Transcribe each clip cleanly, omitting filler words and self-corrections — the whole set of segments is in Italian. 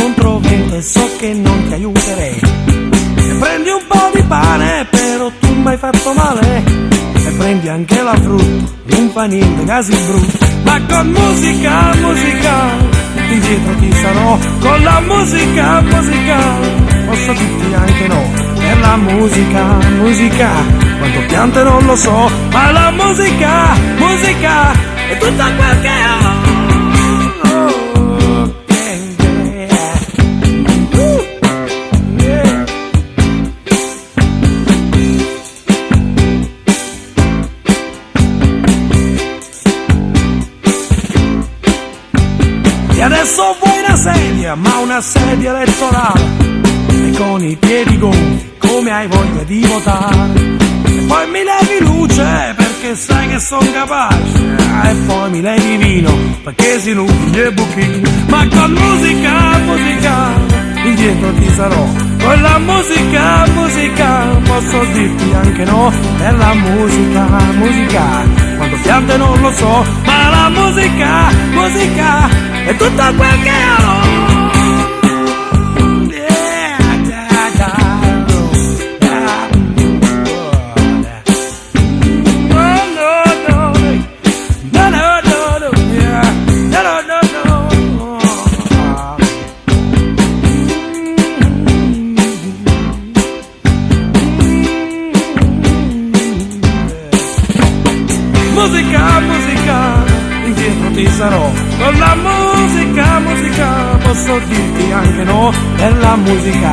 contro vento e so che non ti aiuterei. E prendi un po' di pane, però tu mi hai fatto male. E prendi anche la frutta, non fa niente, casi brutti. Ma con musica, musica, indietro ti sarò. Con la musica, musica, posso dirti anche no. Per la musica, musica, quanto piante non lo so. Ma la musica, musica, è tutto quel che ho. E adesso vuoi una sedia, ma una sedia elettorale, e con i piedi gonfi, come hai voglia di votare. E poi mi levi luce, perché sai che son capace. E poi mi levi vino, perché si nubi e buchini. Ma con musica, musica, indietro ti sarò. Con la musica, musica, posso dirti anche no. Per la musica, musica, quando piante non lo so. Ma la musica, musica, è tutto quel che ho. Musica, musica, indietro ti sarò. Con la musica, musica, posso dirti anche no. Per la musica,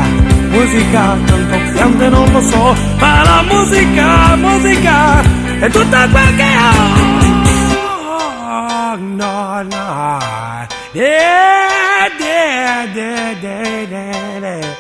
musica, tanto piante non lo so. Ma la musica, musica, è tutta quel che ho. No, no, yeah, yeah, yeah, yeah, yeah, yeah.